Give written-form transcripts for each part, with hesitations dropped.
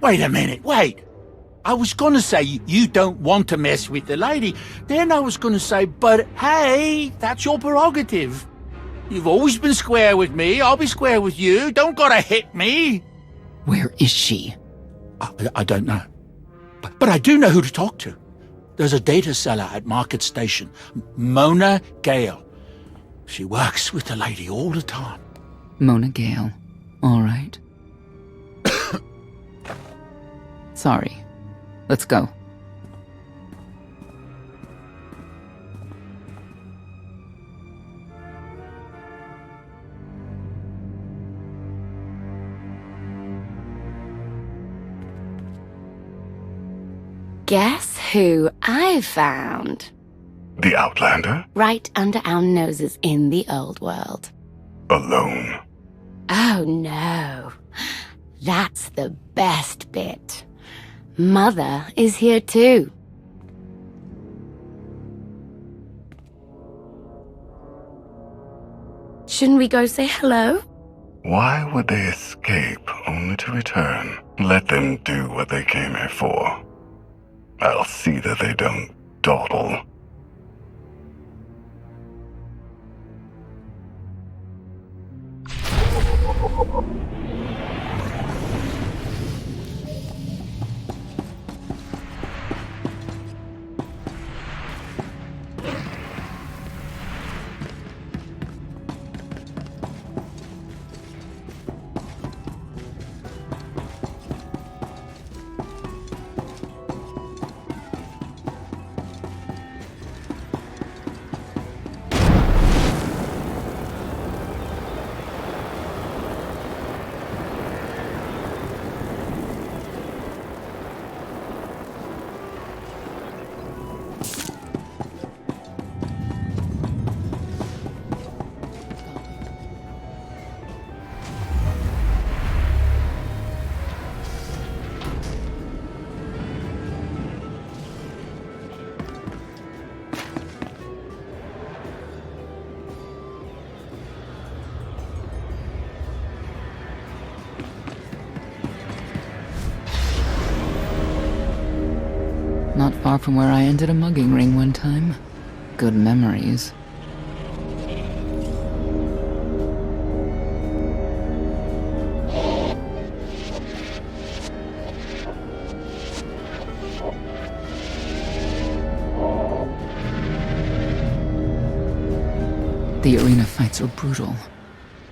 Wait a minute, wait. I was gonna say you don't want to mess with the lady. Then I was gonna say, but hey, that's your prerogative. You've always been square with me, I'll be square with you. Don't gotta hit me. Where is she? I don't know. But I do know who to talk to. There's a data seller at Market Station, Mona Gale. She works with the lady all the time. Mona Gale. All right. Sorry. Let's go. Guess who I found? The Outlander? Right under our noses in the old world. Alone? Oh no. That's the best bit. Mother is here too. Shouldn't we go say hello? Why would they escape only to return? Let them do what they came here for. I'll see that they don't dawdle. Not far from where I ended a mugging ring one time. Good memories. The arena fights are brutal.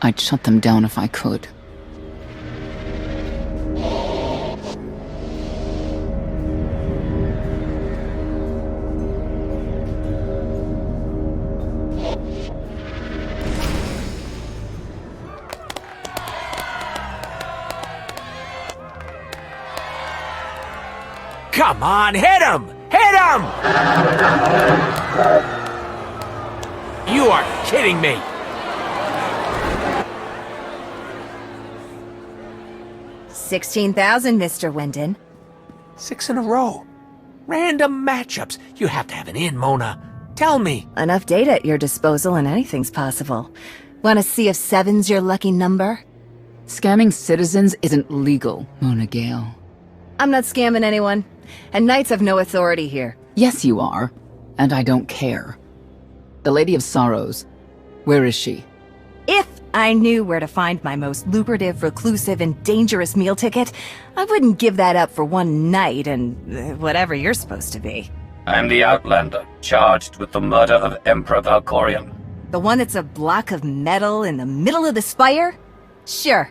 I'd shut them down if I could. Come on, hit him! Hit him! You are kidding me! $16,000, Mr. Wyndon. 6 in a row. Random matchups. You have to have an in, Mona. Tell me. Enough data at your disposal and anything's possible. Want to see if 7's your lucky number? Scamming citizens isn't legal, Mona Gale. I'm not scamming anyone. And knights have no authority here. Yes, you are. And I don't care. The Lady of Sorrows. Where is she? If I knew where to find my most lucrative, reclusive, and dangerous meal ticket, I wouldn't give that up for one night and whatever you're supposed to be. I'm the Outlander, charged with the murder of Emperor Valkorion. The one that's a block of metal in the middle of the spire? Sure.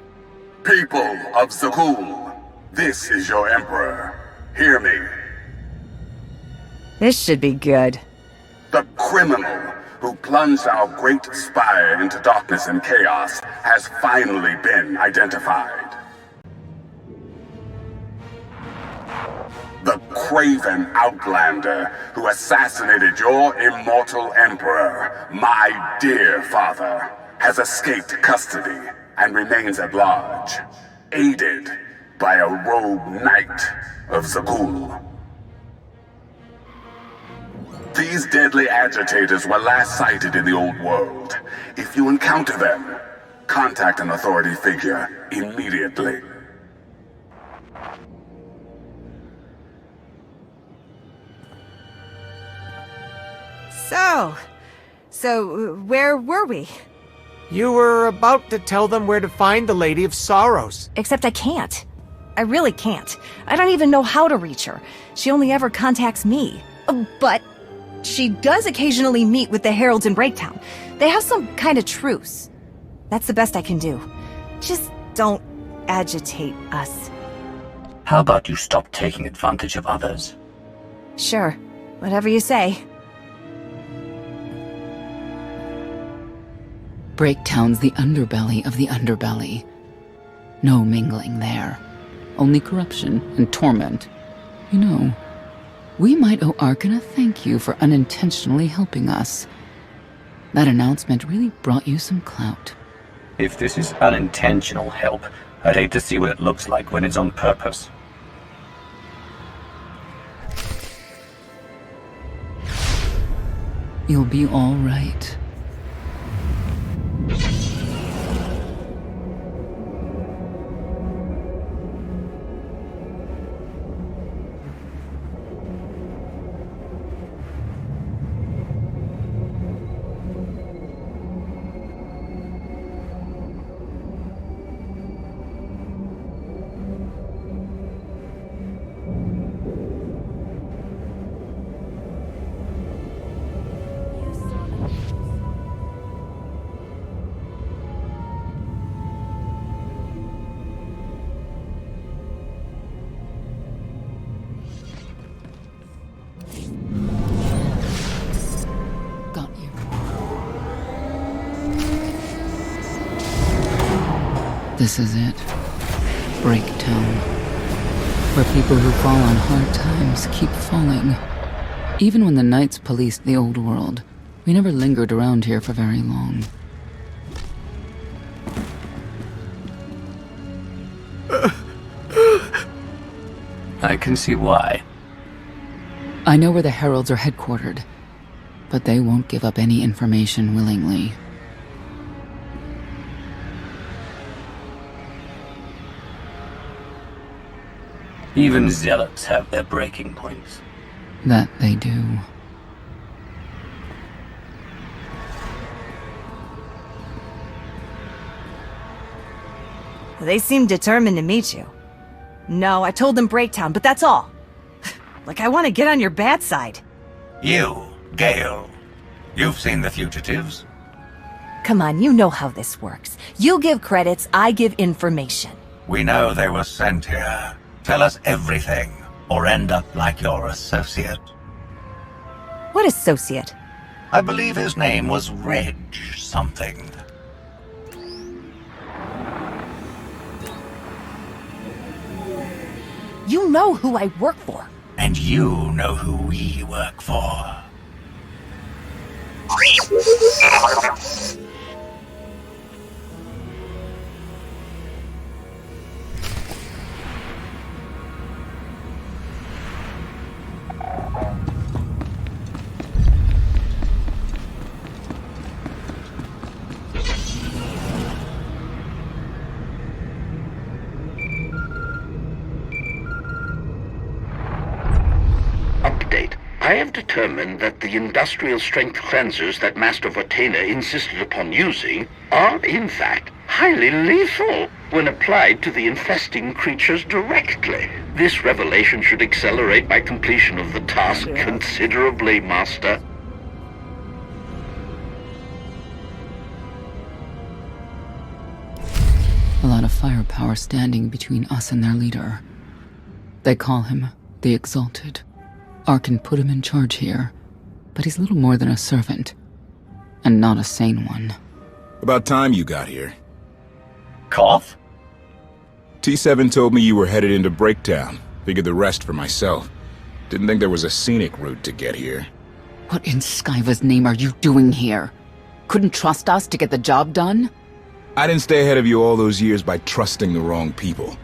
People of Zakul, this is your Emperor. Hear me. This should be good. The criminal who plunged our great spire into darkness and chaos has finally been identified. The craven Outlander who assassinated your immortal Emperor, my dear father, has escaped custody and remains at large, aided by a rogue knight of Zakul. These deadly agitators were last sighted in the old world. If you encounter them, contact an authority figure immediately. So, where were we? You were about to tell them where to find the Lady of Sorrows. Except I can't. I really can't. I don't even know how to reach her. She only ever contacts me. But she does occasionally meet with the Heralds in Breaktown. They have some kind of truce. That's the best I can do. Just don't agitate us. How about you stop taking advantage of others? Sure. Whatever you say. Breaktown's the underbelly of the underbelly. No mingling there. Only corruption and torment. You know, we might owe Arkan a thank you for unintentionally helping us. That announcement really brought you some clout. If this is unintentional help, I'd hate to see what it looks like when it's on purpose. You'll be all right. Got you. This is it. Breaktown. Where people who fall on hard times keep falling. Even when the Knights policed the old world, we never lingered around here for very long. I can see why. I know where the Heralds are headquartered, but they won't give up any information willingly. Even zealots have their breaking points. That they do. They seem determined to meet you. No, I told them Breaktown, but that's all. Like I want to get on your bad side. You, Gale. You've seen the fugitives. Come on, you know how this works. You give credits, I give information. We know they were sent here. Tell us everything, or end up like your associate. What associate? I believe his name was Reg something. You know who I work for. And you know who we work for. Update. I have determined that the industrial strength cleansers that Master Vortena insisted upon using are, in fact, highly lethal when applied to the infesting creatures directly. This revelation should accelerate my completion of the task considerably, Master. A lot of firepower standing between us and their leader. They call him the Exalted. Arkan put him in charge here, but he's little more than a servant, and not a sane one. About time you got here. Cough? T7 told me you were headed into Breaktown. Figured the rest for myself. Didn't think there was a scenic route to get here. What in Skyva's name are you doing here? Couldn't trust us to get the job done? I didn't stay ahead of you all those years by trusting the wrong people.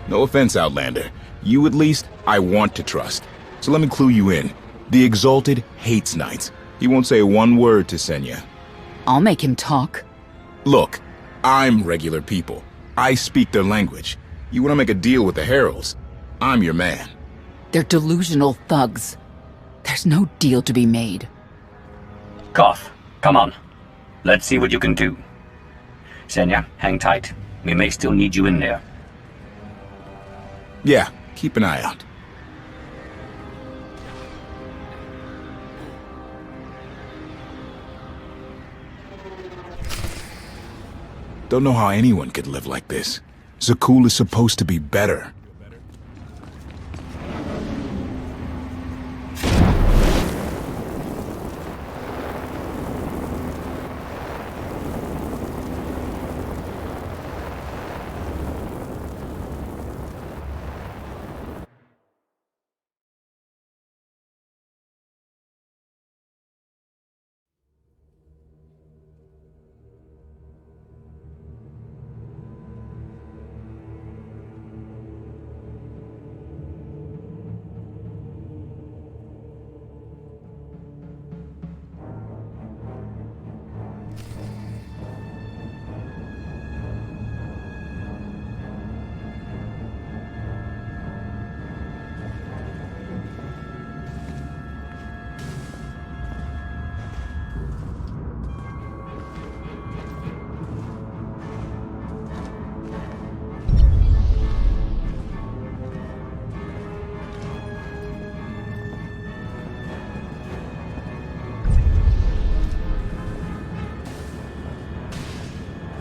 No offense, Outlander. You at least, I want to trust. So let me clue you in. The Exalted hates Knights. He won't say one word to Senya. I'll make him talk. Look, I'm regular people. I speak their language. You want to make a deal with the Heralds? I'm your man. They're delusional thugs. There's no deal to be made. Koth, come on. Let's see what you can do. Senya, hang tight. We may still need you in there. Yeah, keep an eye out. Don't know how anyone could live like this. Zakul is supposed to be better.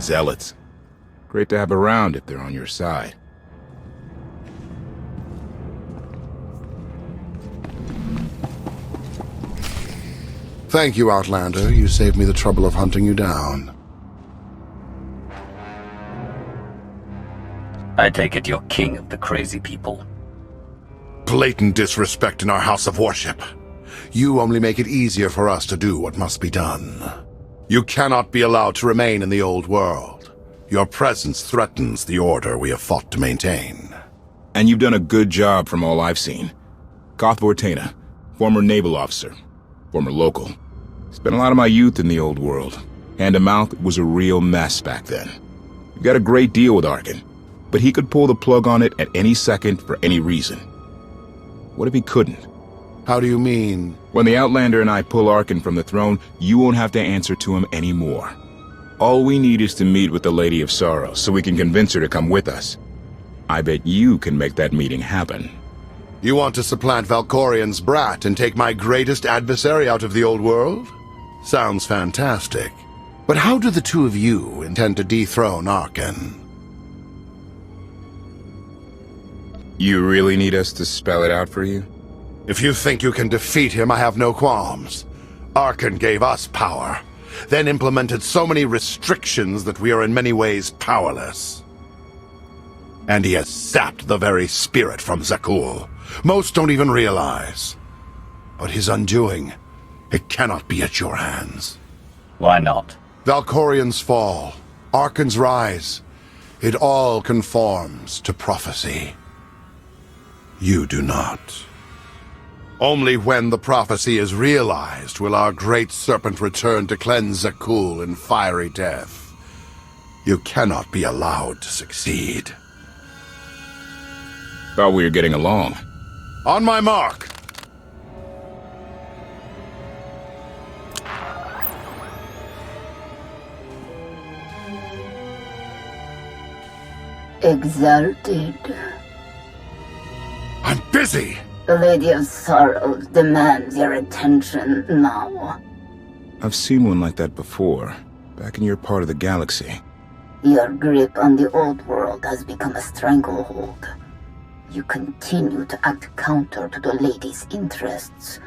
Zealots. Great to have around if they're on your side. Thank you, Outlander. You saved me the trouble of hunting you down. I take it you're king of the crazy people. Blatant disrespect in our house of worship. You only make it easier for us to do what must be done. You cannot be allowed to remain in the old world. Your presence threatens the order we have fought to maintain. And you've done a good job from all I've seen. Koth Vortena, former naval officer, former local. Spent a lot of my youth in the old world. Hand-to-mouth was a real mess back then. You got a great deal with Arkan, but he could pull the plug on it at any second for any reason. What if he couldn't? How do you mean? When the Outlander and I pull Arkan from the throne, you won't have to answer to him anymore. All we need is to meet with the Lady of Sorrow so we can convince her to come with us. I bet you can make that meeting happen. You want to supplant Valkorian's brat and take my greatest adversary out of the old world? Sounds fantastic. But how do the two of you intend to dethrone Arkan? You really need us to spell it out for you? If you think you can defeat him, I have no qualms. Arkan gave us power, then implemented so many restrictions that we are in many ways powerless. And he has sapped the very spirit from Zakul. Most don't even realize. But his undoing, it cannot be at your hands. Why not? Valkorian's fall, Arkan's rise, it all conforms to prophecy. You do not. Only when the prophecy is realized will our great serpent return to cleanse Zakul in fiery death. You cannot be allowed to succeed. Thought we were getting along. On my mark! Exalted. I'm busy! The Lady of Sorrow demands your attention now. I've seen one like that before, back in your part of the galaxy. Your grip on the old world has become a stranglehold. You continue to act counter to the Lady's interests,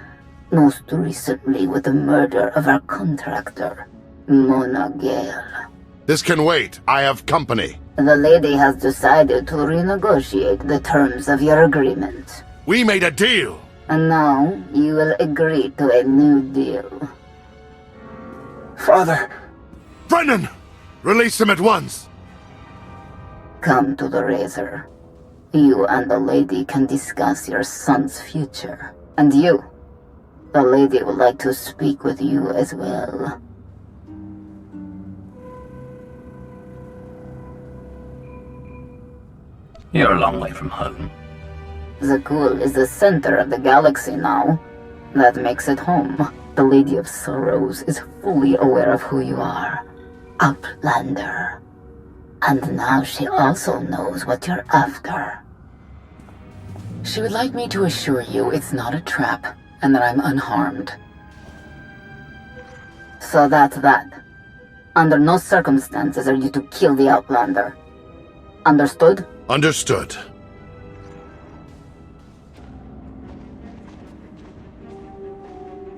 most recently with the murder of our contractor, Mona Gale. This can wait. I have company. The Lady has decided to renegotiate the terms of your agreement. We made a deal! And now you will agree to a new deal. Father! Brennan! Release him at once! Come to the Razor. You and the Lady can discuss your son's future. And you, the Lady would like to speak with you as well. You're a long way from home. Zakul is the center of the galaxy now. That makes it home. The Lady of Sorrows is fully aware of who you are, Outlander. And now she also knows what you're after. She would like me to assure you it's not a trap, and that I'm unharmed. So that's that. Under no circumstances are you to kill the Outlander. Understood? Understood.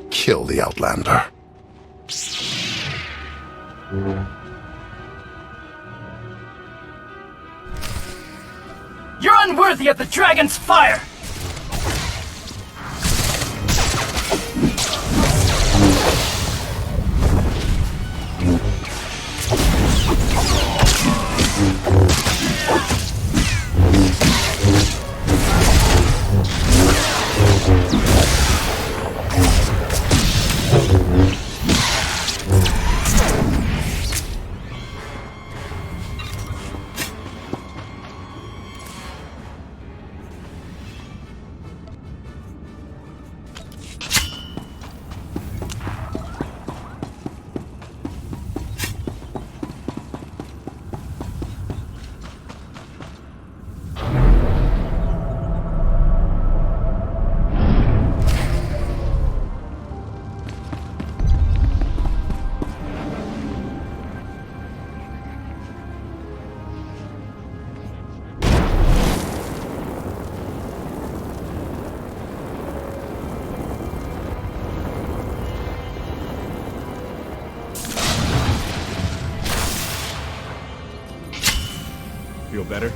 Kill the Outlander. You're unworthy of the dragon's fire! Feel better?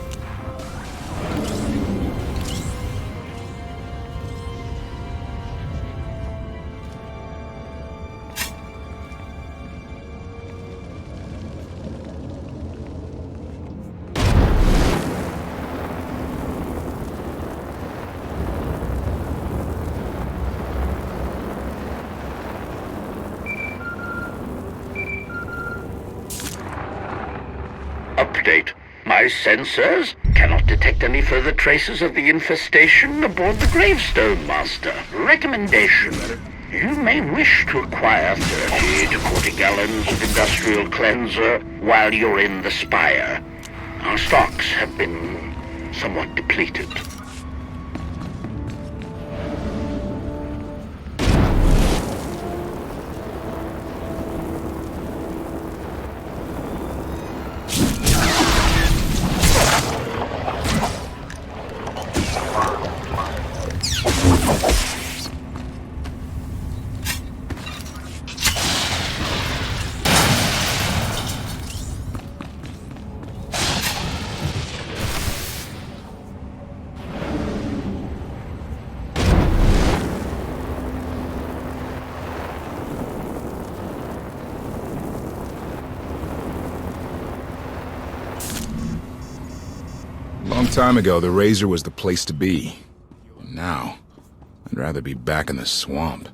Update. My sensors cannot detect any further traces of the infestation aboard the Gravestone Master. Recommendation. You may wish to acquire 30 to 40 gallons of industrial cleanser while you're in the Spire. Our stocks have been somewhat depleted. Long time ago, the Razor was the place to be. Now, I'd rather be back in the swamp.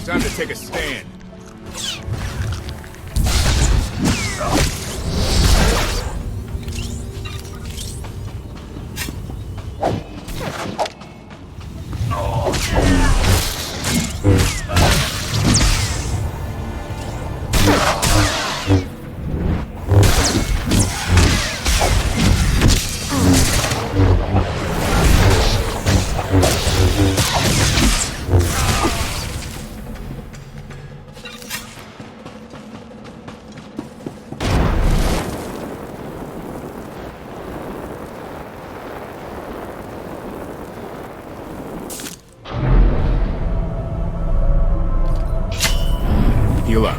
Time to take a stand. Heal up.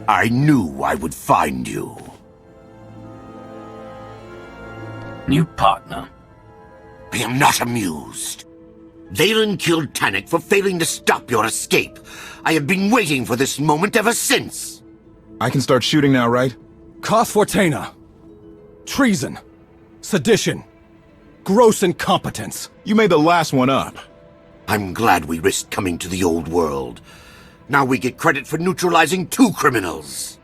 I knew I would find you. New partner. I am not amused. Valen killed Tannic for failing to stop your escape. I have been waiting for this moment ever since. I can start shooting now, right? Koth Fortena. Treason. Sedition. Gross incompetence. You made the last one up. I'm glad we risked coming to the old world. Now we get credit for neutralizing 2 criminals.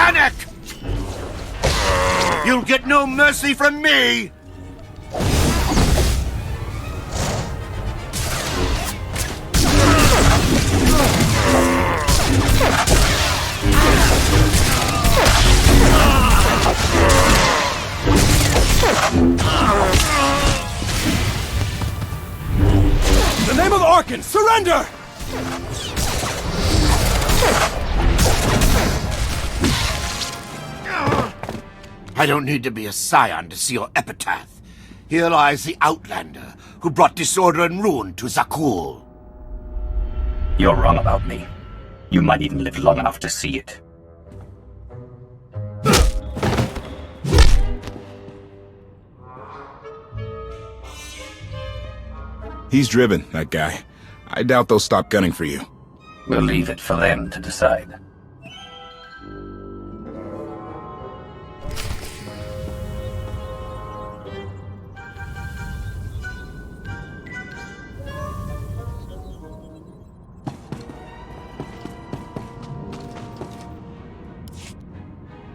Tannic! You'll get no mercy from me! In the name of Arkan, surrender! I don't need to be a scion to see your epitaph. Here lies the Outlander, who brought disorder and ruin to Zakul. You're wrong about me. You might even live long enough to see it. He's driven, that guy. I doubt they'll stop gunning for you. We'll leave it for them to decide.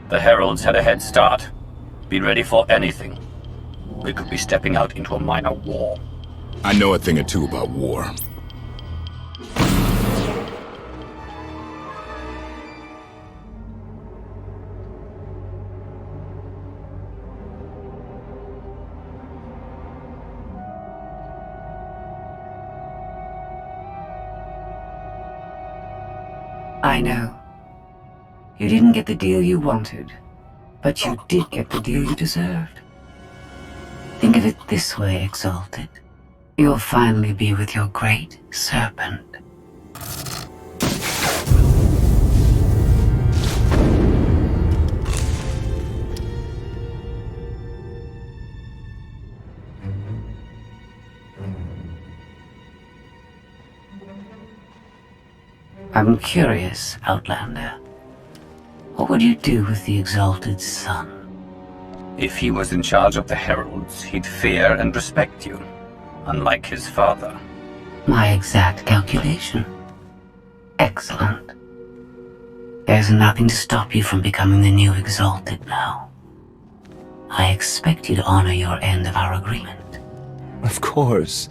The Heralds had a head start. Be ready for anything. We could be stepping out into a minor war. I know a thing or two about war. I know. You didn't get the deal you wanted, but you did get the deal you deserved. Think of it this way, Exalted. You'll finally be with your great serpent. I'm curious, Outlander. What would you do with the Exalted Son? If he was in charge of the Heralds, he'd fear and respect you, unlike his father. My exact calculation. Excellent. There's nothing to stop you from becoming the new Exalted now. I expect you to honor your end of our agreement. Of course.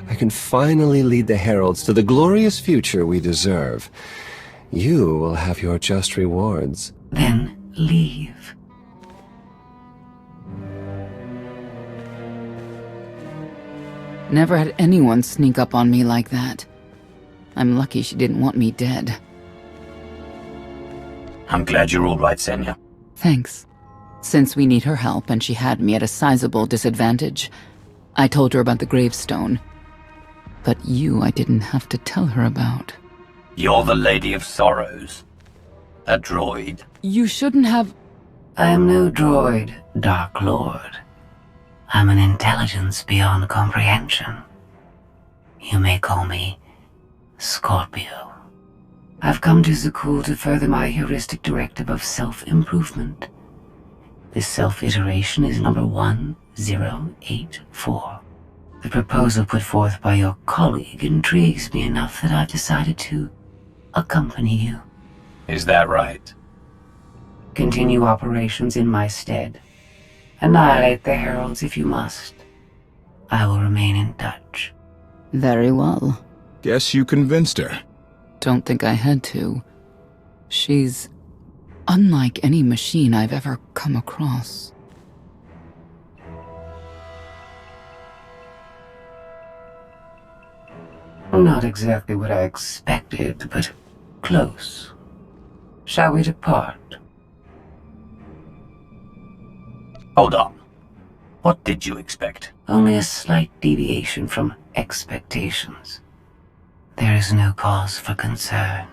I can finally lead the Heralds to the glorious future we deserve. You will have your just rewards. Then, leave. Never had anyone sneak up on me like that. I'm lucky she didn't want me dead. I'm glad you're all right, Senya. Thanks. Since we need her help and she had me at a sizable disadvantage, I told her about the gravestone. But you I didn't have to tell her about. You're the Lady of Sorrows. A droid. You shouldn't have... I am no droid, Dark Lord. I'm an intelligence beyond comprehension. You may call me Scorpio. I've come to Zakul to further my heuristic directive of self-improvement. This self-iteration is number 1084. The proposal put forth by your colleague intrigues me enough that I've decided to accompany you. Is that right? Continue operations in my stead. Annihilate the heralds if you must. I will remain in touch. Very well. Guess you convinced her. Don't think I had to. She's unlike any machine I've ever come across. Not exactly what I expected, but close. Shall we depart? Hold on. What did you expect? Only a slight deviation from expectations. There is no cause for concern.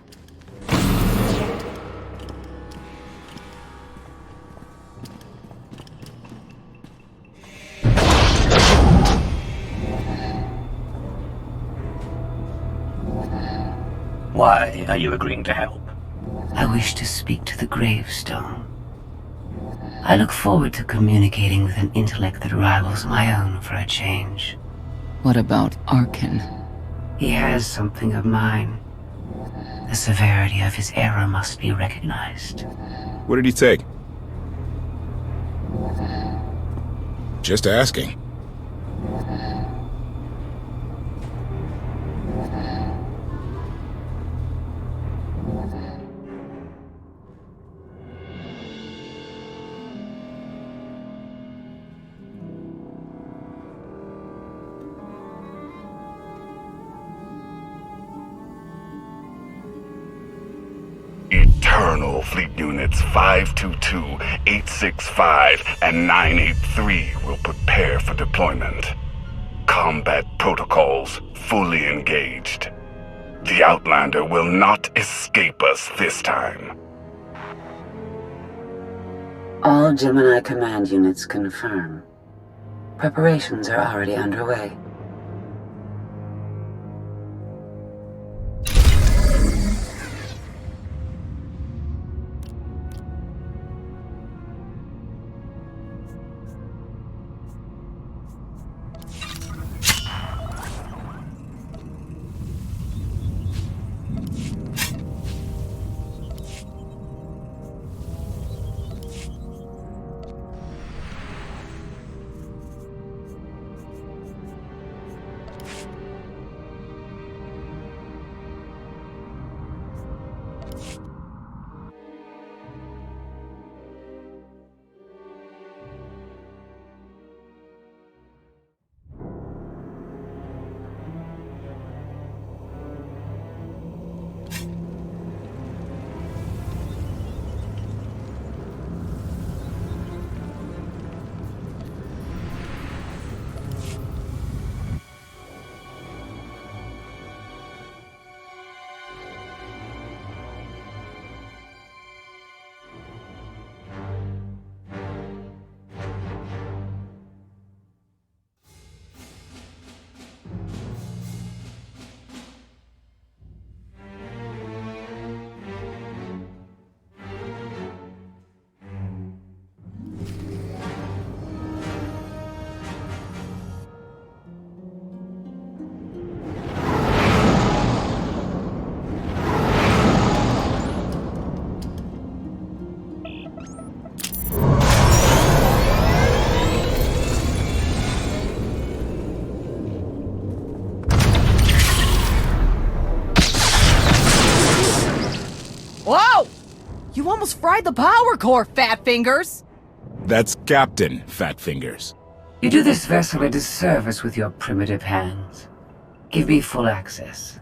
Why are you agreeing to help? I wish to speak to the gravestone. I look forward to communicating with an intellect that rivals my own for a change. What about Arkin? He has something of mine. The severity of his error must be recognized. What did he take? Just asking. Eternal Fleet Units 522, 865, and 983 will prepare for deployment. Combat protocols fully engaged. The Outlander will not escape us this time. All Gemini command units confirm. Preparations are already underway. You almost fried the power core, Fat Fingers! That's Captain Fat Fingers. You do this vessel a disservice with your primitive hands. Give me full access.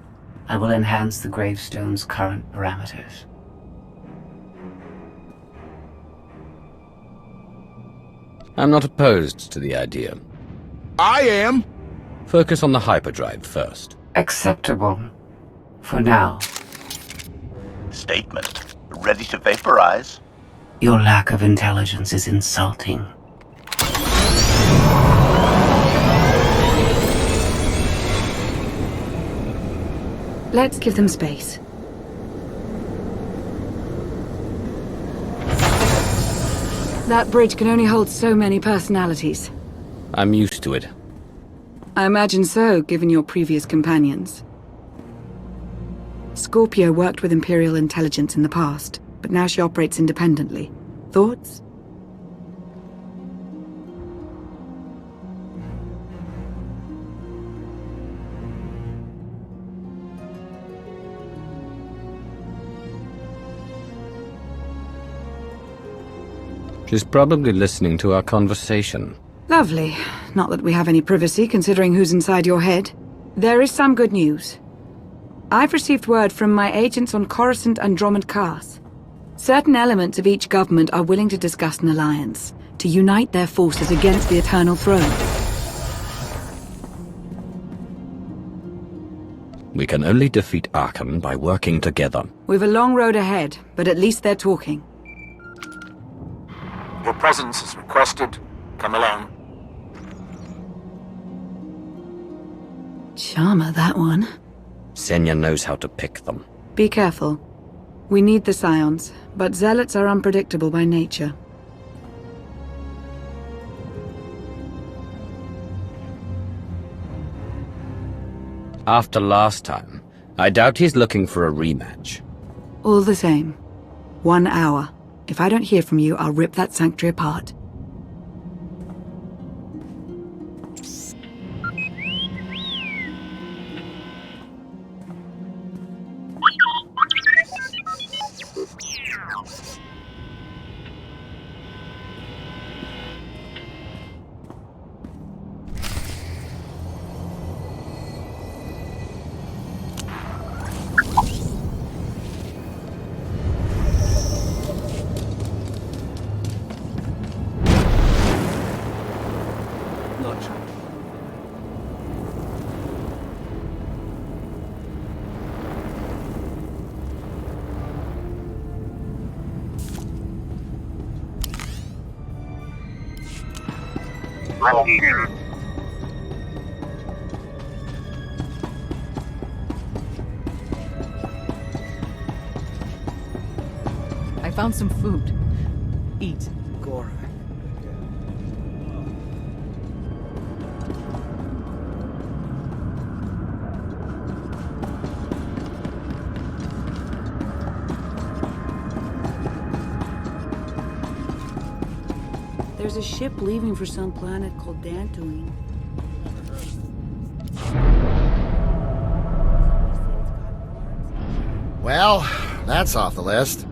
I will enhance the gravestone's current parameters. I'm not opposed to the idea. I am! Focus on the hyperdrive first. Acceptable. For now. Statement. Ready to vaporize? Your lack of intelligence is insulting. Let's give them space. That bridge can only hold so many personalities. I'm used to it. I imagine so, given your previous companions. Scorpio worked with Imperial intelligence in the past, but now she operates independently. Thoughts? She's probably listening to our conversation. Lovely. Not that we have any privacy, considering who's inside your head. There is some good news. I've received word from my agents on Coruscant and Dromund. Certain elements of each government are willing to discuss an alliance, to unite their forces against the Eternal Throne. We can only defeat Archon by working together. We've a long road ahead, but at least they're talking. Your presence is requested. Come along. Charmer, that one. Senya knows how to pick them. Be careful. We need the Scions, but Zealots are unpredictable by nature. After last time, I doubt he's looking for a rematch. All the same. 1 hour. If I don't hear from you, I'll rip that sanctuary apart. I found some food. Eat. Gora. There's a ship leaving for some planet called Dantooine. Well, that's off the list.